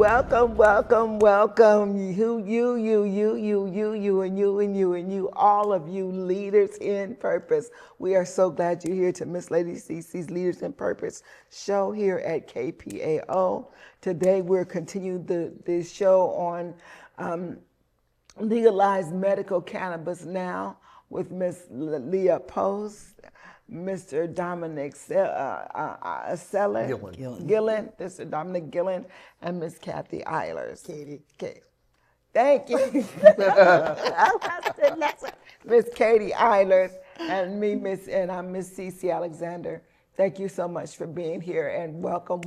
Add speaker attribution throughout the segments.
Speaker 1: Welcome, welcome, welcome. You, all of you leaders in purpose. We are so glad you're here to Miss Lady CC's Leaders in Purpose show here at KPAO. Today we're continuing the show on legalized medical cannabis now with Miss Lia Post, Mr. Dominic Gillen, Mr. Dominic Gillen, and Miss Katy Eilers.
Speaker 2: Katy.
Speaker 1: Thank you. Miss Katy Eilers and I'm Miss CC Alexander. Thank you so much for being here and welcome.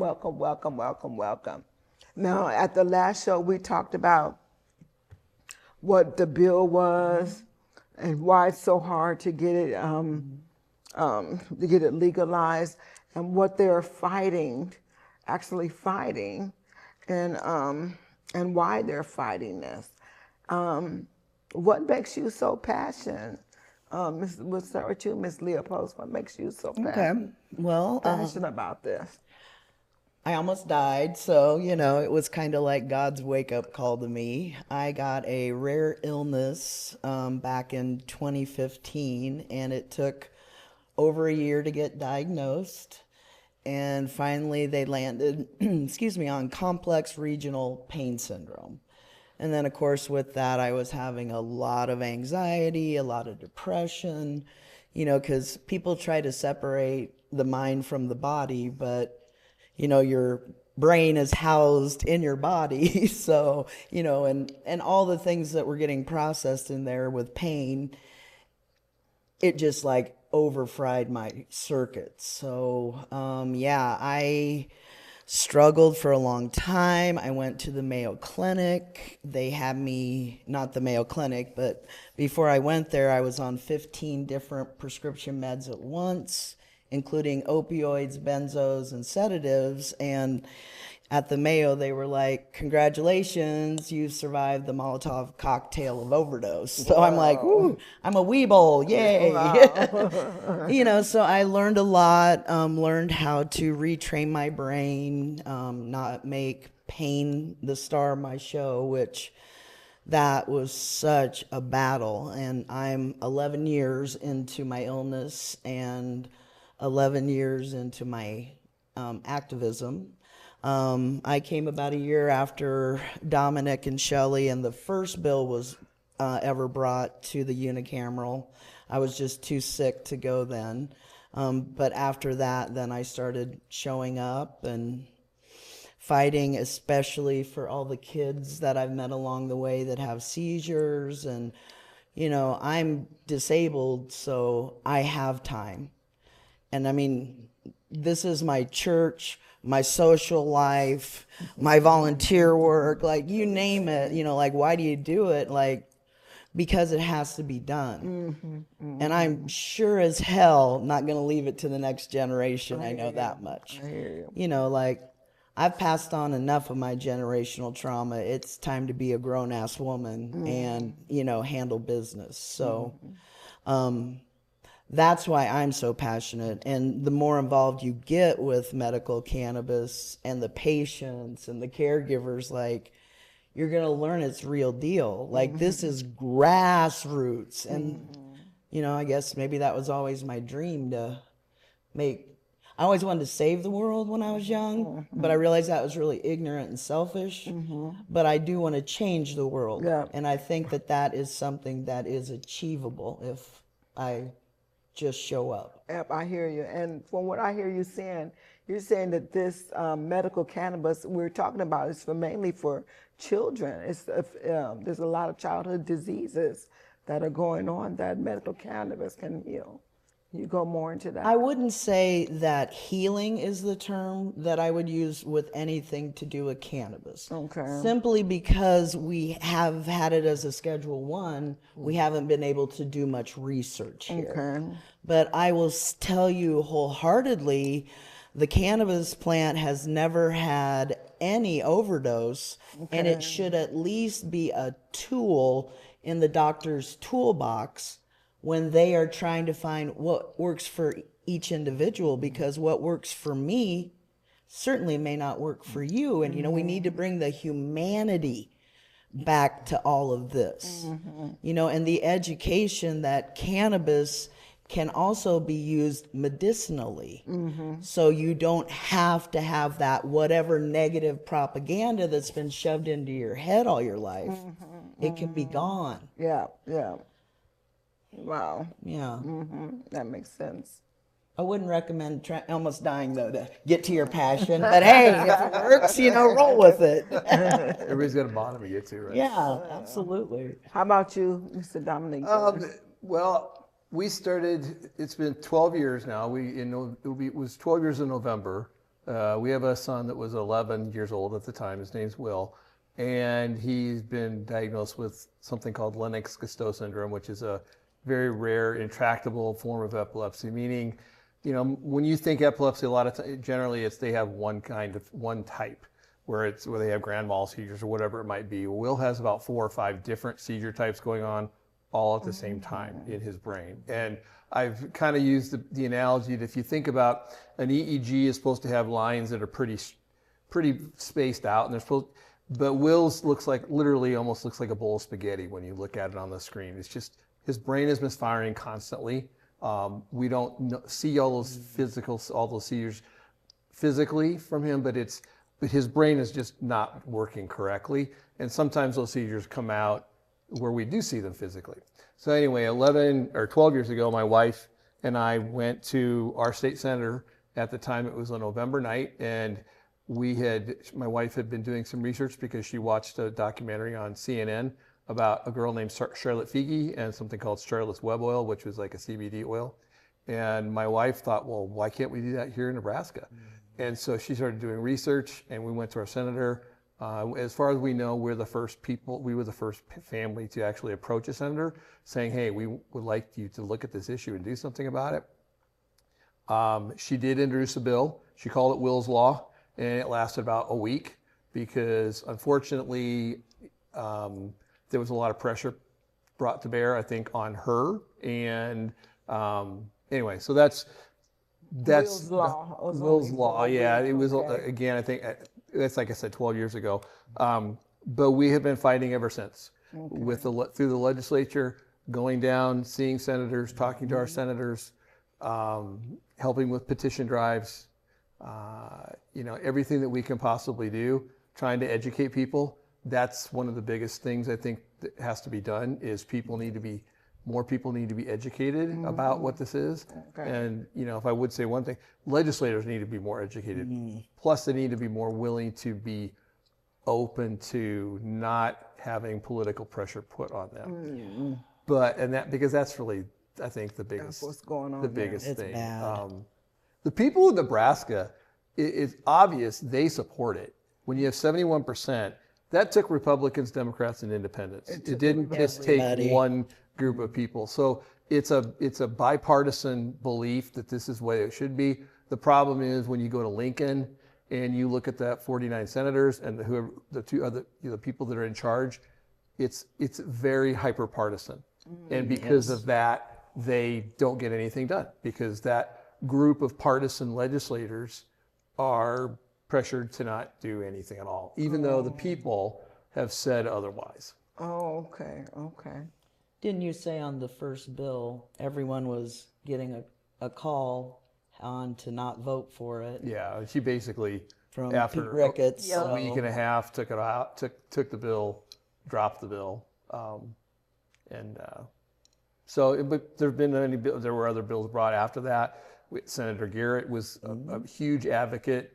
Speaker 1: Now, at the last show, we talked about what the bill was and why it's so hard to get it legalized, and what they're actually fighting, and why they're fighting this. What makes you so passionate? We'll start with you, Miss Lia Post. What makes you so passionate about this?
Speaker 2: I almost died, so, it was kind of like God's wake-up call to me. I got a rare illness back in 2015, and it took over a year to get diagnosed. And finally, they landed, on complex regional pain syndrome. And then, of course, with that, I was having a lot of anxiety, a lot of depression, because people try to separate the mind from the body, but your brain is housed in your body. So, and all the things that were getting processed in there with pain, it just like overfried my circuits. So, I struggled for a long time. I went to the Mayo Clinic. They had me, not the Mayo Clinic, but before I went there, I was on 15 different prescription meds at once, including opioids, benzos, and sedatives. And at the Mayo, they were like, congratulations, you survived the Molotov cocktail of overdose. So I'm like, ooh, I'm a weeble, yay. Wow. So I learned a lot, learned how to retrain my brain, not make pain the star of my show, which that was such a battle. And I'm 11 years into my illness and 11 years into my activism. I came about a year after Dominic and Shelley, and the first bill was ever brought to the unicameral. I was just too sick to go then. But after that, then I started showing up and fighting, especially for all the kids that I've met along the way that have seizures. And, I'm disabled, so I have time. And I mean, this is my church, my social life, my volunteer work, like you name it, like why do you do it? Like, because it has to be done. And I'm sure as hell not going to leave it to the next generation. I know that much.
Speaker 1: I hear
Speaker 2: you. Like I've passed on enough of my generational trauma. It's time to be a grown-ass woman and, handle business. So, that's why I'm so passionate. And the more involved you get with medical cannabis and the patients and the caregivers, like, you're going to learn it's real deal. Like, this is grassroots. And, I guess maybe that was always my dream to make. I always wanted to save the world when I was young, but I realized that was really ignorant and selfish. But I do want to change the world.
Speaker 1: Yeah.
Speaker 2: And I think that is something that is achievable if I just show up.
Speaker 1: Yep, I hear you. And from what I hear you saying, you're saying that this medical cannabis we're talking about is mainly for children. There's a lot of childhood diseases that are going on that medical cannabis can heal. You go more into that?
Speaker 2: I wouldn't say that healing is the term that I would use with anything to do with cannabis.
Speaker 1: Okay.
Speaker 2: Simply because we have had it as a Schedule 1, we haven't been able to do much research here.
Speaker 1: Okay.
Speaker 2: But I will tell you wholeheartedly, the cannabis plant has never had any overdose, and it should at least be a tool in the doctor's toolbox when they are trying to find what works for each individual, because what works for me certainly may not work for you. And, we need to bring the humanity back to all of this, and the education that cannabis can also be used medicinally. So you don't have to have that whatever negative propaganda that's been shoved into your head all your life. It can be gone.
Speaker 1: Yeah, yeah. Wow.
Speaker 2: Yeah.
Speaker 1: That makes sense.
Speaker 2: I wouldn't recommend almost dying, though, to get to your passion. But hey, if it works, roll with it.
Speaker 3: Everybody's got a bottom to get to, right?
Speaker 2: Yeah, absolutely.
Speaker 1: How about you, Mr. Dominic Gillen?
Speaker 3: Well, we started, it's been 12 years now. It was 12 years in November. We have a son that was 11 years old at the time. His name's Will. And he's been diagnosed with something called Lennox-Gastaut syndrome, which is a very rare, intractable form of epilepsy, meaning, when you think epilepsy, a lot of times, generally they have one type, where they have grand mal seizures or whatever it might be. Will has about 4 or 5 different seizure types going on all at the same time in his brain. And I've kind of used the analogy that if you think about an EEG is supposed to have lines that are pretty spaced out, and but Will's literally almost looks like a bowl of spaghetti when you look at it on the screen. It's just, his brain is misfiring constantly. We don't see all those seizures physically from him, but his brain is just not working correctly. And sometimes those seizures come out where we do see them physically. So anyway, 11 or 12 years ago, my wife and I went to our state senator. At the time, it was a November night, and my wife had been doing some research because she watched a documentary on CNN about a girl named Charlotte Figi and something called Charlotte's Web Oil, which was like a CBD oil. And my wife thought, well, why can't we do that here in Nebraska? And so she started doing research, and we went to our senator. As far as we know, we were the first family to actually approach a senator saying, hey, we would like you to look at this issue and do something about it. She did introduce a bill. She called it Will's Law, and it lasted about a week because, unfortunately, there was a lot of pressure brought to bear, I think, on her. And anyway, so that's
Speaker 1: Will's Law.
Speaker 3: Will's Law. Yeah, it was, again, I think that's, like I said, 12 years ago. But we have been fighting ever since through the legislature, going down, seeing senators, talking to our senators, helping with petition drives, everything that we can possibly do, trying to educate people. That's one of the biggest things I think that has to be done is more people need to be educated about what this is. Okay. And, if I would say one thing, legislators need to be more educated. Plus, they need to be more willing to be open to not having political pressure put on them. Because that's really, I think, the biggest,
Speaker 1: what's going on
Speaker 3: the biggest
Speaker 2: it's
Speaker 3: thing.
Speaker 2: Bad.
Speaker 3: The people of Nebraska, it's obvious they support it. When you have 71%, that took Republicans, Democrats, and Independents. It didn't just take one group of people. So it's a bipartisan belief that this is the way it should be. The problem is when you go to Lincoln and you look at that 49 senators and the two other people that are in charge, it's very hyper partisan. And because of that, they don't get anything done because that group of partisan legislators are pressured to not do anything at all, even though the people have said otherwise.
Speaker 1: Oh, okay.
Speaker 2: Didn't you say on the first bill, everyone was getting a call on to not vote for it?
Speaker 3: Yeah, she basically,
Speaker 2: from
Speaker 3: after
Speaker 2: Pete Ricketts,
Speaker 3: a week and a half, took it out, took the bill, dropped the bill. But there were other bills brought after that. Senator Garrett was a huge advocate.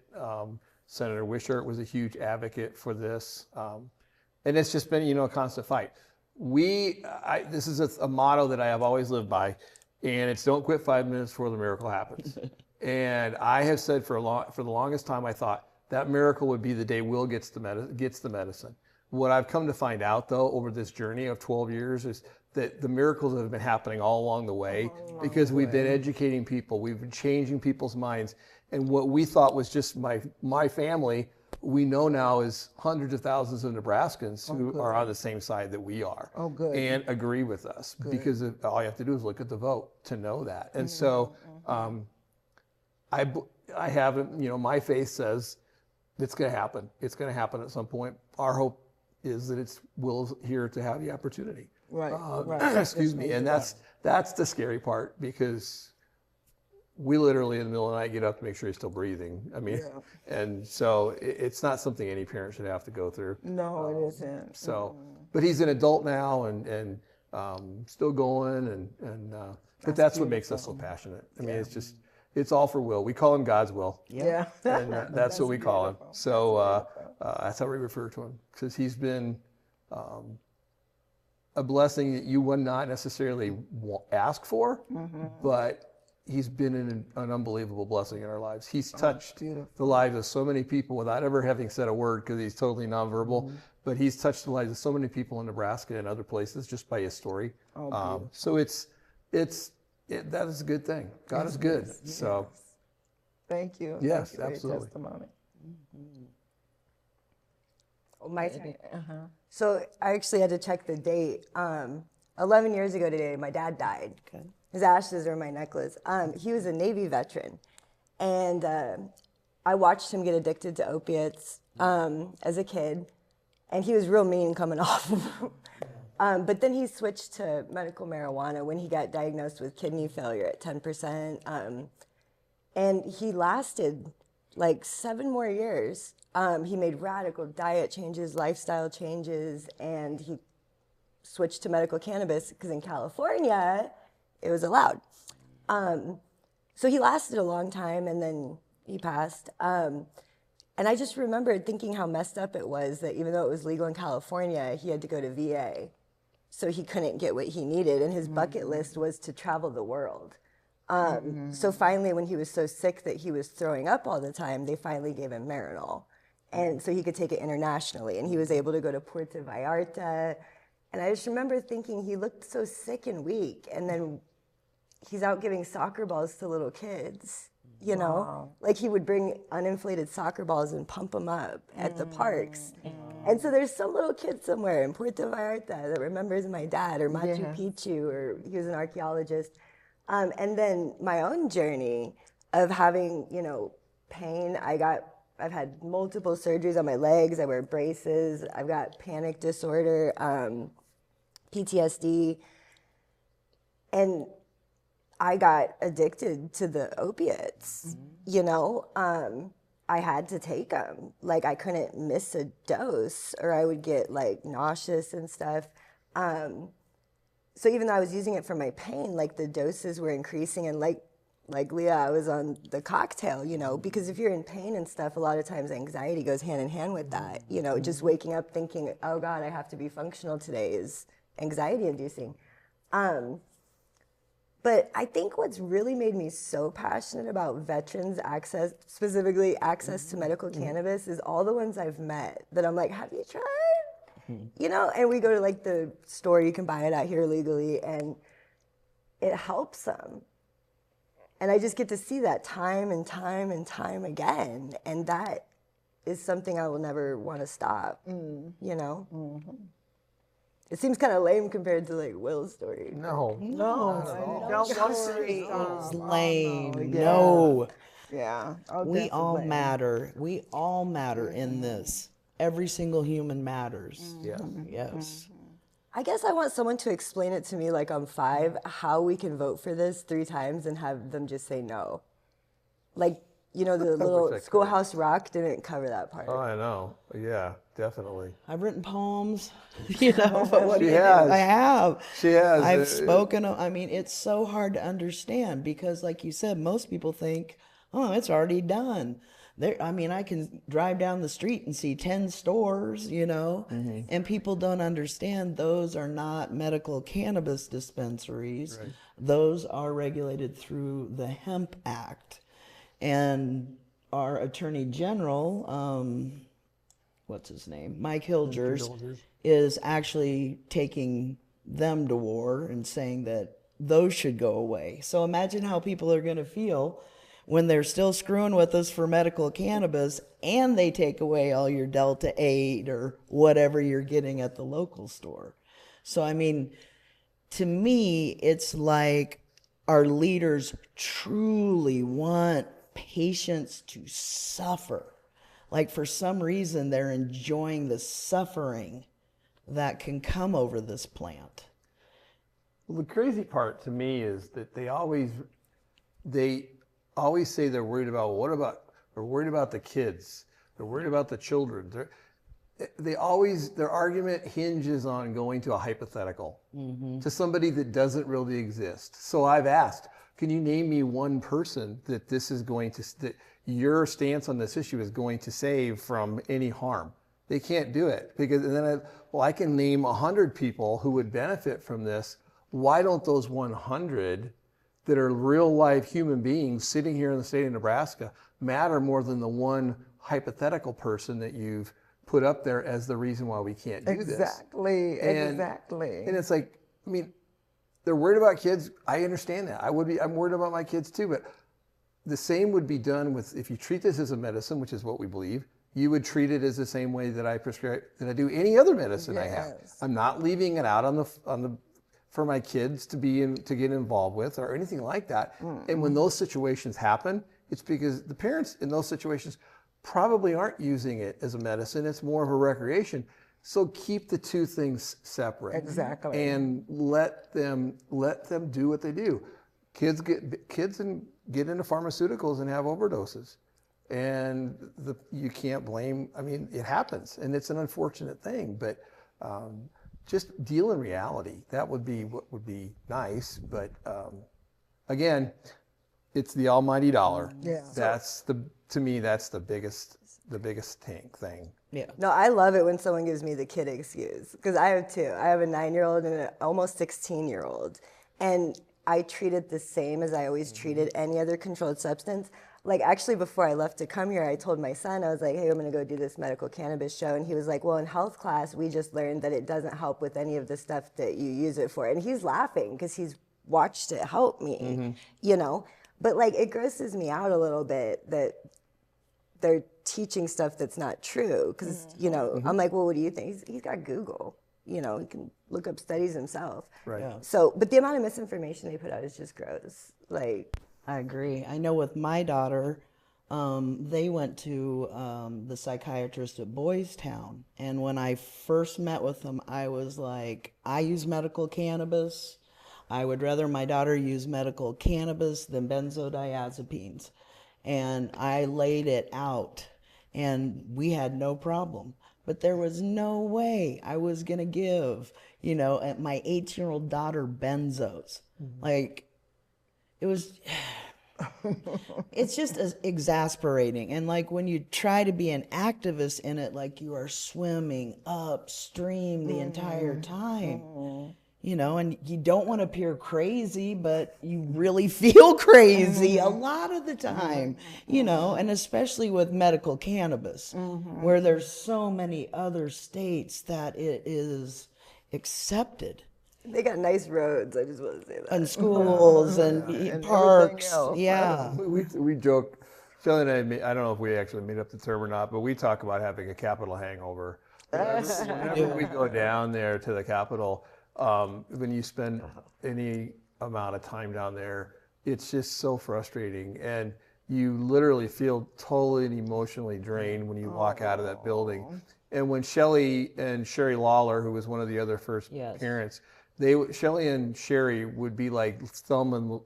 Speaker 3: Senator Wishart was a huge advocate for this. And it's just been, a constant fight. This is a motto that I have always lived by, and it's don't quit 5 minutes before the miracle happens. And I have said for the longest time, I thought that miracle would be the day Will gets the medicine. What I've come to find out, though, over this journey of 12 years is that the miracles have been happening all along the way because we've been educating people, we've been changing people's minds, and what we thought was just my family, we know now is hundreds of thousands of Nebraskans who are on the same side that we are and agree with us because all you have to do is look at the vote to know that. And so I haven't, my faith says it's going to happen. It's going to happen at some point. Our hope is that Will's here to have the opportunity.
Speaker 1: Right. Right.
Speaker 3: Excuse me. And that's the scary part, because we literally in the middle of the night get up to make sure he's still breathing. I mean, and so it's not something any parent should have to go through.
Speaker 1: No, it isn't.
Speaker 3: So, but he's an adult now and still going but that's what makes us so passionate. I mean, it's all for Will. We call him God's Will.
Speaker 1: Yeah.
Speaker 3: And that's what we call him. So that's how we refer to him, because he's been a blessing that you would not necessarily ask for, but he's been an unbelievable blessing in our lives. He's touched the lives of so many people without ever having said a word, because he's totally nonverbal. But he's touched the lives of so many people in Nebraska and other places just by his story. So that is a good thing. God is good.
Speaker 1: Yes.
Speaker 3: So
Speaker 1: Thank you.
Speaker 3: Yes,
Speaker 1: Thank you for your
Speaker 3: absolutely.
Speaker 1: testimony.
Speaker 4: Oh, my turn. So I actually had to check the date. 11 years ago today, my dad died.
Speaker 2: Okay.
Speaker 4: His ashes are in my necklace. He was a Navy veteran, and I watched him get addicted to opiates as a kid, and he was real mean coming off of them. But then he switched to medical marijuana when he got diagnosed with kidney failure at 10%, and he lasted like 7 more years. He made radical diet changes, lifestyle changes, and he switched to medical cannabis because in California, it was allowed. So he lasted a long time, and then he passed. And I just remembered thinking how messed up it was that even though it was legal in California, he had to go to VA. So he couldn't get what he needed, and his bucket list was to travel the world. So finally, when he was so sick that he was throwing up all the time, they finally gave him Marinol. And so he could take it internationally, and he was able to go to Puerto Vallarta. And I just remember thinking he looked so sick and weak, and then he's out giving soccer balls to little kids, you know? Like he would bring uninflated soccer balls and pump them up at the parks. And so there's some little kid somewhere in Puerto Vallarta that remembers my dad, or Machu Picchu, or he was an archaeologist. And then my own journey of having, pain. I've had multiple surgeries on my legs. I wear braces. I've got panic disorder, PTSD. And I got addicted to the opiates, I had to take them. Like I couldn't miss a dose or I would get like nauseous and stuff. So even though I was using it for my pain, like the doses were increasing, and like Lia, I was on the cocktail, because if you're in pain and stuff, a lot of times anxiety goes hand in hand with that. Just waking up thinking, oh God, I have to be functional today is anxiety inducing. But I think what's really made me so passionate about veterans access, specifically access to medical cannabis, is all the ones I've met that I'm like, have you tried? And we go to like the store, you can buy it out here legally, and it helps them. And I just get to see that time and time and time again. And that is something I will never want to stop, It seems kind of lame compared to like Will's story.
Speaker 3: no.
Speaker 1: Don't worry.
Speaker 2: It's lame.
Speaker 1: Oh, yeah.
Speaker 2: No.
Speaker 1: Yeah. Oh,
Speaker 2: We
Speaker 1: that's
Speaker 2: all
Speaker 1: lame.
Speaker 2: matter. We all matter in this. Every single human matters.
Speaker 3: Yeah.
Speaker 2: Yes.
Speaker 4: I guess I want someone to explain it to me like I'm 5, how we can vote for this 3 times and have them just say no. Like, the little Schoolhouse Rock didn't cover that part.
Speaker 3: Oh, I know. Yeah, definitely.
Speaker 2: I've written poems, but what
Speaker 3: She
Speaker 2: do you do?
Speaker 3: has.
Speaker 2: I have.
Speaker 3: She has.
Speaker 2: I've spoken. It's so hard to understand because, like you said, most people think, oh, it's already done. I can drive down the street and see 10 stores, and people don't understand those are not medical cannabis dispensaries. Right. Those are regulated through the Hemp Act. And our Attorney General, what's his name? Mike Hilgers, is actually taking them to war and saying that those should go away. So imagine how people are going to feel when they're still screwing with us for medical cannabis and they take away all your Delta 8 or whatever you're getting at the local store. So, to me, it's like our leaders truly want patients to suffer. Like for some reason, they're enjoying the suffering that can come over this plant.
Speaker 3: Well, the crazy part to me is that they always say they're worried about, they're worried about the kids. They're worried about the children. Their argument hinges on going to a hypothetical, to somebody that doesn't really exist. So I've asked, can you name me one person that that your stance on this issue is going to save from any harm? They can't do it, because then I can name 100 people who would benefit from this. Why don't those 100 that are real life human beings sitting here in the state of Nebraska matter more than the one hypothetical person that you've put up there as the reason why we can't do this?
Speaker 1: Exactly.
Speaker 3: And it's like, I mean, they're worried about kids. I understand that. I'm worried about my kids too, but the same would be done with, if you treat this as a medicine, which is what we believe, you would treat it as the same way that I prescribe, that I do any other medicine I have. I'm not leaving it out for my kids to get involved with or anything like that. And when those situations happen, it's because the parents in those situations probably aren't using it as a medicine. It's more of a recreation. So keep the two things separate.
Speaker 1: Exactly.
Speaker 3: And let them do what they do. Kids get into pharmaceuticals and have overdoses. And you can't blame, I mean, it happens and it's an unfortunate thing, but just deal in reality. That would be what would be nice. But again, it's the almighty dollar.
Speaker 1: Yeah.
Speaker 3: To me, that's the biggest thing.
Speaker 2: Yeah.
Speaker 4: No, I love it when someone gives me the kid excuse, because I have two. I have a 9-year-old and an almost 16-year-old. And I treat it the same as I always treated any other controlled substance. Like, actually, before I left to come here, I told my son, I was like, hey, I'm going to go do this medical cannabis show. And he was like, well, in health class, we just learned that it doesn't help with any of the stuff that you use it for. And he's laughing because he's watched it help me, you know? But, like, it grosses me out a little bit that they're teaching stuff that's not true. Because, you know, I'm like, well, what do you think? He's got Google. You know, he can look up studies himself.
Speaker 3: Right.
Speaker 2: Yeah.
Speaker 4: So, but the amount of misinformation they put out is just gross. Like,
Speaker 2: I agree. I know with my daughter, they went to the psychiatrist at Boys Town. And when I first met with them, I was like, I use medical cannabis. I would rather my daughter use medical cannabis than benzodiazepines. And I laid it out, and we had no problem. But there was no way I was going to give, you know, my 18-year-old daughter benzos. Like, it was, it's just exasperating. And like when you try to be an activist in it, like you are swimming upstream the entire time, you know, and you don't want to appear crazy, but you really feel crazy a lot of the time, you know, and especially with medical cannabis, where there's so many other states that it is accepted.
Speaker 4: they got nice roads, I just want to say that.
Speaker 2: And schools and parks.
Speaker 1: else.
Speaker 2: Yeah.
Speaker 3: We joke, Shelley and I don't know if we actually made up the term or not, but we talk about having a Capitol hangover. Whenever we go down there to the Capitol, when you spend any amount of time down there, it's just so frustrating. And you literally feel totally and emotionally drained when you walk out of that building. And when Shelley and Sherry Lawler, who was one of the other first parents, Shelley and Sherry would be like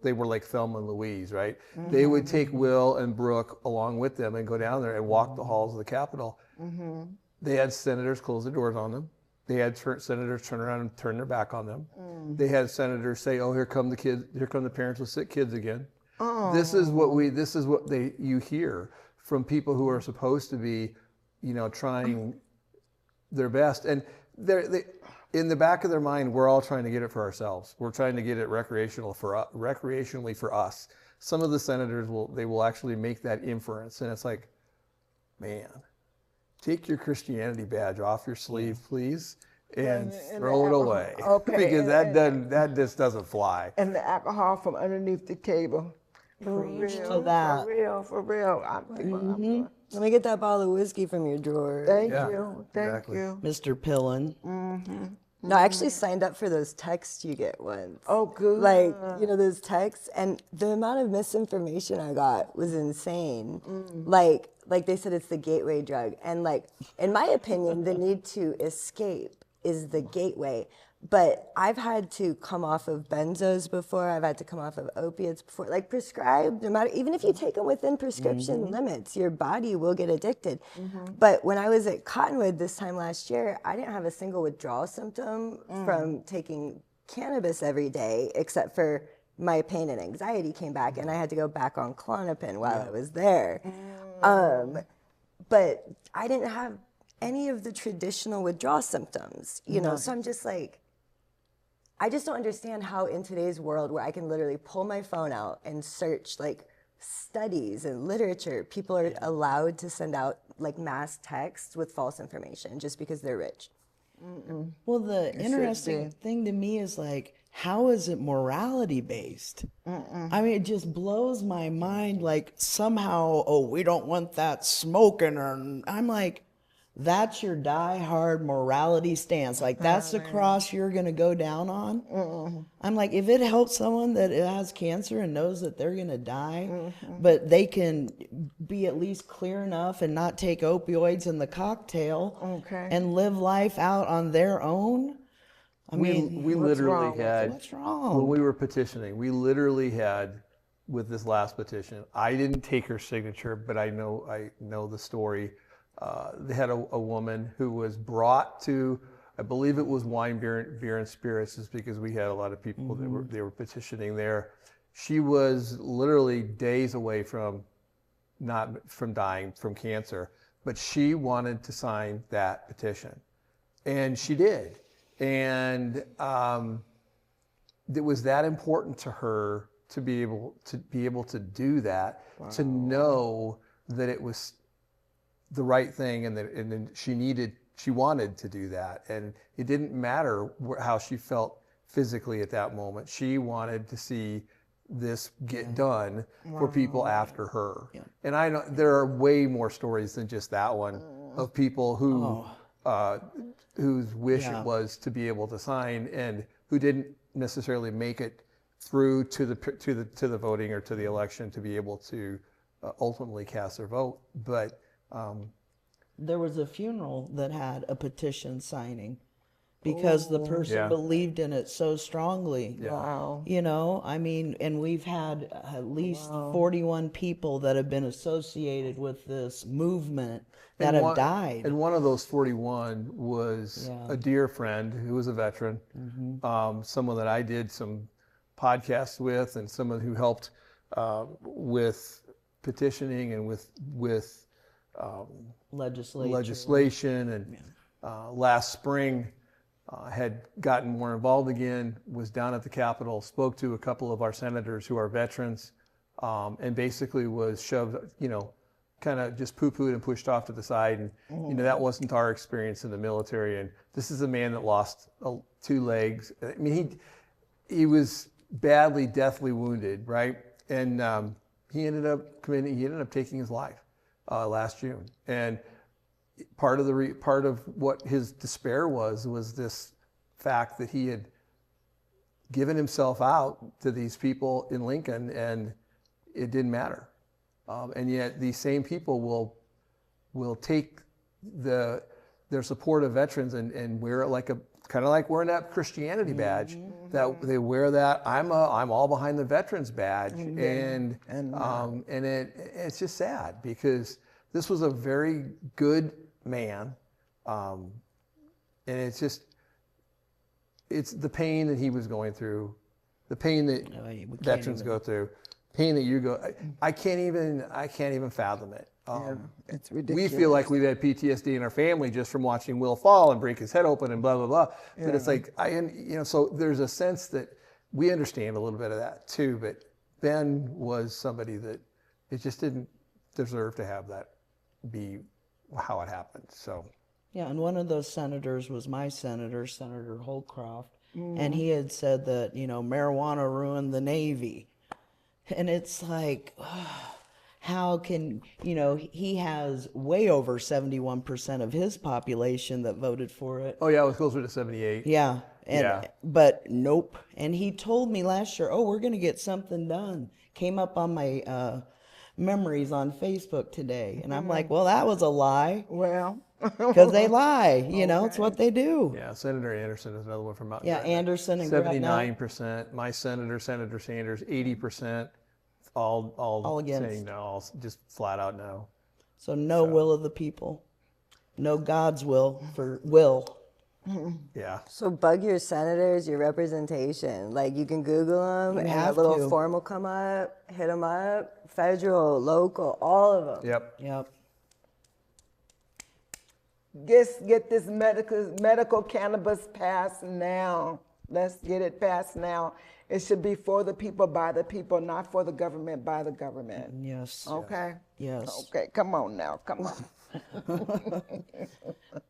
Speaker 3: they were like Thelma and Louise, right? They would take Will and Brooke along with them and go down there and walk the halls of the Capitol. They had senators close the doors on them. They had senators turn around and turn their back on them. They had senators say, "Oh, here come the kids. Here come the parents with sick kids again." This is what you hear from people who are supposed to be, you know, trying their best. And they in the back of their mind, we're all trying to get it for ourselves. We're trying to get it recreationally for us. Some of the senators will actually make that inference, and it's like, man, take your Christianity badge off your sleeve, please, and throw it away.
Speaker 1: Okay,
Speaker 3: because that just doesn't fly.
Speaker 1: And the alcohol from underneath the table.
Speaker 2: Preach to that.
Speaker 1: For real.
Speaker 4: Let me get that bottle of whiskey from your drawer.
Speaker 1: Thank
Speaker 3: Yeah,
Speaker 1: you.
Speaker 3: exactly.
Speaker 1: You.
Speaker 2: Mr. Pillin.
Speaker 4: No, I actually signed up for those texts you get once.
Speaker 1: Oh, good.
Speaker 4: Like, those texts, and the amount of misinformation I got was insane. Like they said, it's the gateway drug. And like, in my opinion, the need to escape is the gateway. But I've had to come off of benzos before. I've had to come off of opiates before. Like prescribed, no matter, even if you take them within prescription limits, your body will get addicted. But when I was at Cottonwood this time last year, I didn't have a single withdrawal symptom from taking cannabis every day, except for my pain and anxiety came back, and I had to go back on Klonopin while I was there. But I didn't have any of the traditional withdrawal symptoms, so I'm just like, I just don't understand how in today's world where I can literally pull my phone out and search like studies and literature, people are allowed to send out like mass texts with false information just because they're rich.
Speaker 2: Well, the interesting thing to me is like, how is it morality based? I mean, it just blows my mind. Like somehow, oh, we don't want that smoking, or I'm like, that's your die-hard morality stance. Like that's the cross you're going to go down on. I'm like, if it helps someone that has cancer and knows that they're going to die, but they can be at least clear enough and not take opioids in the cocktail and live life out on their own. I mean,
Speaker 3: we literally had,
Speaker 2: what's wrong?
Speaker 3: when we were petitioning, we literally had, with this last petition, I didn't take her signature, but I know the story. They had a woman who was brought to, I believe it was Wine, Beer and Spirits, is because we had a lot of people that they were petitioning there. She was literally days away from dying from cancer, but she wanted to sign that petition, and she did. And it was that important to her to be able to do that, to know that it was the right thing, and then she wanted to do that, and it didn't matter how she felt physically at that moment. She wanted to see this get done for people after her. And I know there are way more stories than just that one of people who whose wish it was to be able to sign, and who didn't necessarily make it through to the voting or to the election to be able to ultimately cast their vote. But
Speaker 2: there was a funeral that had a petition signing because the person believed in it so strongly.
Speaker 1: Wow.
Speaker 2: I mean, and we've had at least 41 people that have been associated with this movement that have died.
Speaker 3: And one of those 41 was a dear friend who was a veteran, someone that I did some podcasts with, and someone who helped with petitioning and with legislation. And last spring had gotten more involved again, was down at the Capitol, spoke to a couple of our senators who are veterans, and basically was shoved, kind of just poo-pooed and pushed off to the side. And, that wasn't our experience in the military. And this is a man that lost 2 legs. I mean, he was badly, deathly wounded, right? And he ended up taking his life last June. And part of what his despair was this fact that he had given himself out to these people in Lincoln, and it didn't matter. And yet these same people will take their support of veterans and wear it like kind of like wearing that Christianity badge, that they wear that I'm all behind the veterans badge, and it's just sad, because this was a very good man, and it's the pain that he was going through, the pain that veterans go through, pain that you go. I can't even fathom it.
Speaker 1: It's ridiculous.
Speaker 3: We feel like we've had PTSD in our family just from watching Will fall and break his head open and blah blah blah. But it's like so there's a sense that we understand a little bit of that too. But Ben was somebody that it just didn't deserve to have that be how it happened. So
Speaker 2: and one of those senators was my senator, Senator Holcroft, and he had said that marijuana ruined the Navy, and it's like. how can, he has way over 71% of his population that voted for it.
Speaker 3: Oh, yeah, it was closer to 78.
Speaker 2: Yeah.
Speaker 3: Yeah.
Speaker 2: But nope. And he told me last year, oh, we're going to get something done. Came up on my memories on Facebook today. And I'm like, well, that was a lie.
Speaker 1: Well,
Speaker 2: Because they lie. It's what they do.
Speaker 3: Yeah, Senator Anderson is another one from Mountain
Speaker 2: Yeah,
Speaker 3: Gretna.
Speaker 2: Anderson and Gretna.
Speaker 3: 79%. My senator, Senator Sanders, 80%. All
Speaker 2: against.
Speaker 3: saying no, just flat out no.
Speaker 2: So no will of the people. No God's will for will.
Speaker 3: Yeah.
Speaker 4: So bug your senators, your representation. Like you can Google them, and
Speaker 2: have
Speaker 4: a little
Speaker 2: to.
Speaker 4: form will come up. Hit them up. Federal, local, all of them.
Speaker 3: Yep.
Speaker 2: Yep.
Speaker 1: get this medical cannabis passed now. Let's get it passed now. It should be for the people, by the people, not for the government, by the government.
Speaker 2: Yes.
Speaker 1: Okay?
Speaker 2: Yes.
Speaker 1: Okay, come on now, come on.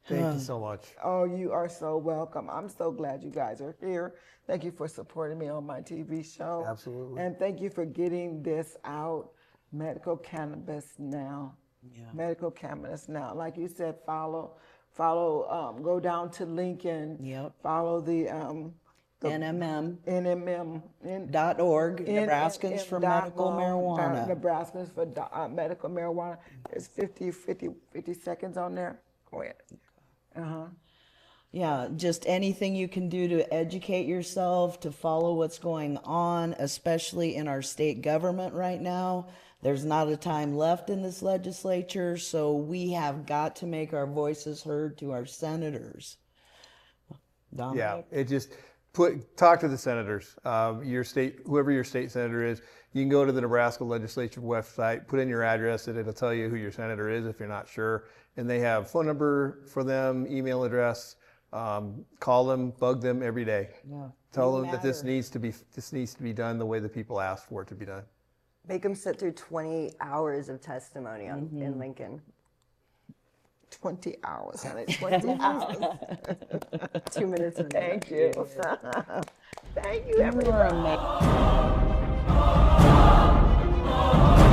Speaker 3: Thank you so much.
Speaker 1: Oh, you are so welcome. I'm so glad you guys are here. Thank you for supporting me on my TV show.
Speaker 3: Absolutely.
Speaker 1: And thank you for getting this out. Medical cannabis now.
Speaker 2: Yeah.
Speaker 1: Medical cannabis now. Like you said, follow, go down to Lincoln.
Speaker 2: Yep.
Speaker 1: Follow the
Speaker 2: NMM.
Speaker 1: NMM.
Speaker 2: .org, Nebraskans for Medical Marijuana.
Speaker 1: Nebraskans for medical marijuana. There's 50 seconds on there. Go ahead.
Speaker 2: Yeah, just anything you can do to educate yourself, to follow what's going on, especially in our state government right now. There's not a time left in this legislature, so we have got to make our voices heard to our senators. Dominic?
Speaker 3: Yeah, it just talk to the senators. Your state, whoever your state senator is, you can go to the Nebraska legislature website, put in your address, and it'll tell you who your senator is if you're not sure. And they have phone number for them, email address. Call them, bug them every day.
Speaker 2: Yeah.
Speaker 3: Tell them that this needs to be done the way the people asked for it to be done.
Speaker 4: Make them sit through 20 hours of testimony in Lincoln.
Speaker 1: 20 hours, honey, 20 hours.
Speaker 4: 2 minutes.
Speaker 1: Thank you. Thank you, everyone.
Speaker 2: You are amazing.